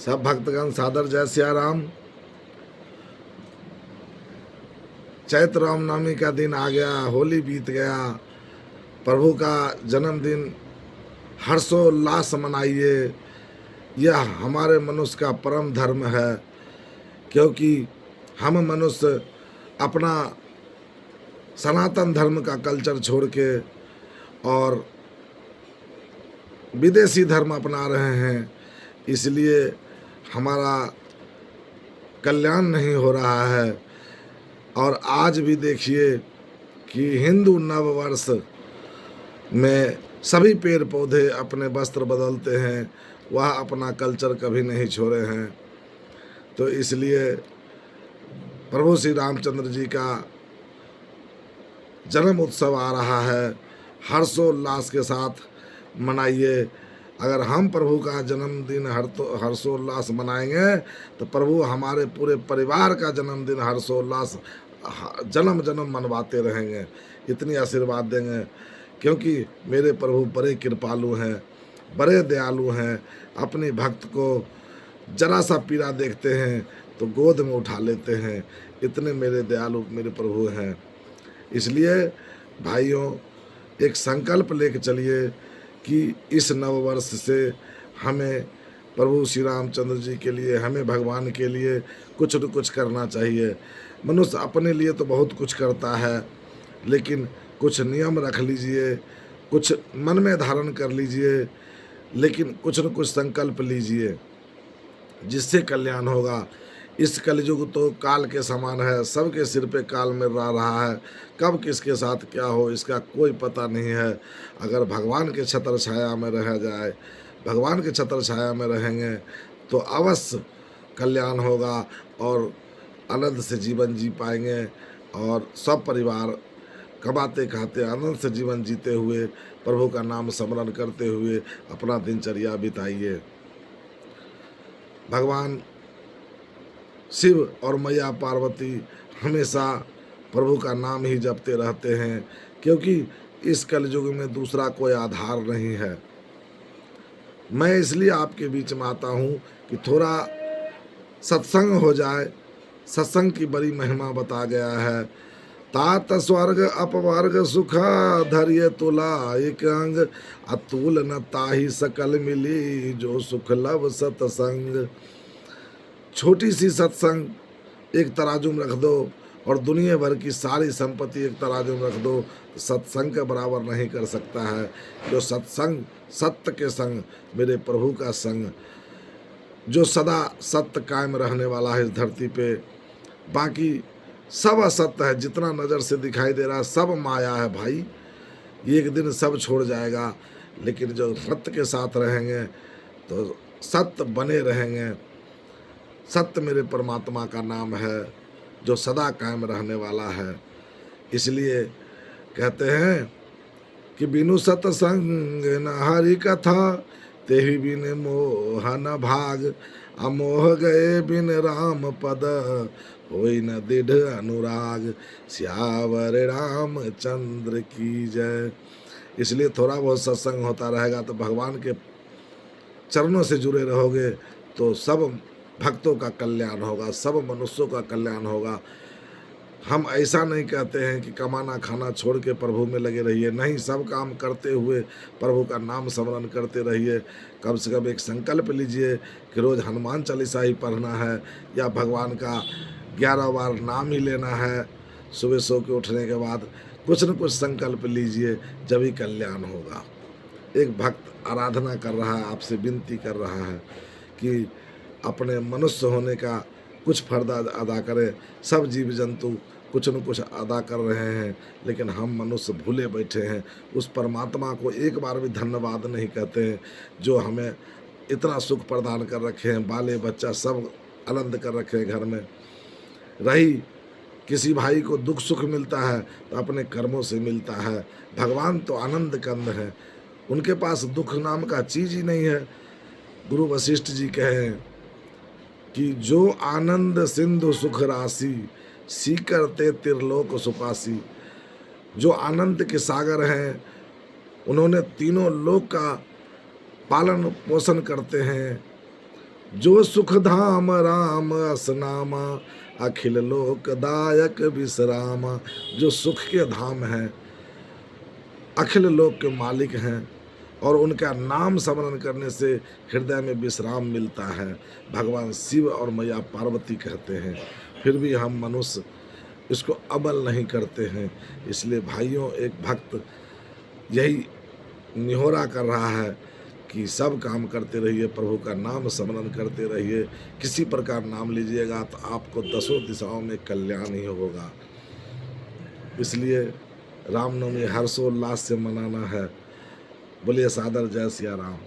सब भक्तगण सादर जय सिया राम। चैत्र रामनवमी का दिन आ गया, होली बीत गया। प्रभु का जन्मदिन हर्षोल्लास मनाइए। यह हमारे मनुष्य का परम धर्म है, क्योंकि हम मनुष्य अपना सनातन धर्म का कल्चर छोड़ के और विदेशी धर्म अपना रहे हैं, इसलिए हमारा कल्याण नहीं हो रहा है। और आज भी देखिए कि हिंदू नववर्ष में सभी पेड़ पौधे अपने वस्त्र बदलते हैं, वह अपना कल्चर कभी नहीं छोड़े हैं। तो इसलिए प्रभु श्री रामचंद्र जी का जन्म उत्सव आ रहा है, हर्षोल्लास के साथ मनाइए। अगर हम प्रभु का जन्मदिन हर्षोल्लास मनाएंगे तो प्रभु हमारे पूरे परिवार का जन्मदिन हर्षोल्लास जन्म जन्म मनवाते रहेंगे, इतनी आशीर्वाद देंगे। क्योंकि मेरे प्रभु बड़े कृपालु हैं, बड़े दयालु हैं। अपनी भक्त को जरा सा पीड़ा देखते हैं तो गोद में उठा लेते हैं, इतने मेरे दयालु मेरे प्रभु हैं। इसलिए भाइयों, एक संकल्प लेके चलिए कि इस नववर्ष से हमें प्रभु श्री रामचंद्र जी के लिए, हमें भगवान के लिए कुछ न कुछ करना चाहिए। मनुष्य अपने लिए तो बहुत कुछ करता है, लेकिन कुछ नियम रख लीजिए, कुछ मन में धारण कर लीजिए, लेकिन कुछ न कुछ संकल्प लीजिए जिससे कल्याण होगा। इस कलयुग तो काल के समान है, सबके सिर पे काल में रहा है। कब किसके साथ क्या हो इसका कोई पता नहीं है। अगर भगवान के छत्र छाया में रह जाए, भगवान के छत्र छाया में रहेंगे तो अवश्य कल्याण होगा और आनंद से जीवन जी पाएंगे। और सब परिवार कमाते खाते आनंद से जीवन जीते हुए प्रभु का नाम स्मरण करते हुए अपना दिनचर्या बिताइए। भगवान शिव और मैया पार्वती हमेशा प्रभु का नाम ही जपते रहते हैं, क्योंकि इस कलयुग में दूसरा कोई आधार नहीं है। मैं इसलिए आपके बीच में आता हूँ कि थोड़ा सत्संग हो जाए। सत्संग की बड़ी महिमा बता गया है। तात स्वर्ग अपवर्ग सुख धैर्य तुला एक अंग, अतुल न ताहि सकल मिली जो सुख लव सत्संग। छोटी सी सत्संग एक तराजू में रख दो और दुनिया भर की सारी संपत्ति एक तराजू में रख दो, तो सत्संग के बराबर नहीं कर सकता है। जो सत्संग सत्य के संग, मेरे प्रभु का संग, जो सदा सत्य कायम रहने वाला है इस धरती पे। बाकी सब असत्य है, जितना नज़र से दिखाई दे रहा है सब माया है भाई। एक दिन सब छोड़ जाएगा, लेकिन जो सत्य के साथ रहेंगे तो सत्य बने रहेंगे। सत्य मेरे परमात्मा का नाम है जो सदा कायम रहने वाला है। इसलिए कहते हैं कि बिनु सत्संग न हरि कथा, तेहि बिन मोह न भाग। अमोह गए बिन राम पद, होई न दृढ़ अनुराग। श्यावर रामचंद्र की जय। इसलिए थोड़ा बहुत सत्संग होता रहेगा तो भगवान के चरणों से जुड़े रहोगे तो सब भक्तों का कल्याण होगा, सब मनुष्यों का कल्याण होगा। हम ऐसा नहीं कहते हैं कि कमाना खाना छोड़ के प्रभु में लगे रहिए, नहीं, सब काम करते हुए प्रभु का नाम स्मरण करते रहिए। कम से कम एक संकल्प लीजिए कि रोज़ हनुमान चालीसा ही पढ़ना है या भगवान का 11 बार नाम ही लेना है। सुबह सो के उठने के बाद कुछ न कुछ संकल्प लीजिए, जब ही कल्याण होगा। एक भक्त आराधना कर रहा है, आपसे विनती कर रहा है कि अपने मनुष्य होने का कुछ फर्ज अदा करें। सब जीव जंतु कुछ न कुछ अदा कर रहे हैं, लेकिन हम मनुष्य भूले बैठे हैं। उस परमात्मा को एक बार भी धन्यवाद नहीं कहते हैं जो हमें इतना सुख प्रदान कर रखे हैं, बाले बच्चा सब आनंद कर रखे हैं घर में। रही किसी भाई को दुख सुख मिलता है तो अपने कर्मों से मिलता है। भगवान तो आनंद कंद है, उनके पास दुख नाम का चीज़ ही नहीं है। गुरु वशिष्ठ जी कहें कि जो आनंद सिंधु सुख राशि, सीकर ते त्रिलोक सुपासी। जो आनंद के सागर हैं, उन्होंने तीनों लोक का पालन पोषण करते हैं। जो सुख धाम राम असनामा, अखिल लोकदायक विश्रामा। जो सुख के धाम हैं, अखिल लोक के मालिक हैं, और उनका नाम स्मरण करने से हृदय में विश्राम मिलता है, भगवान शिव और मैया पार्वती कहते हैं। फिर भी हम मनुष्य इसको अमल नहीं करते हैं। इसलिए भाइयों, एक भक्त यही निहोरा कर रहा है कि सब काम करते रहिए, प्रभु का नाम स्मरण करते रहिए। किसी प्रकार नाम लीजिएगा तो आपको दसों दिशाओं में कल्याण ही होगा। इसलिए रामनवमी हर्षोल्लास से मनाना है। बोलिए सादर जय सिया राम।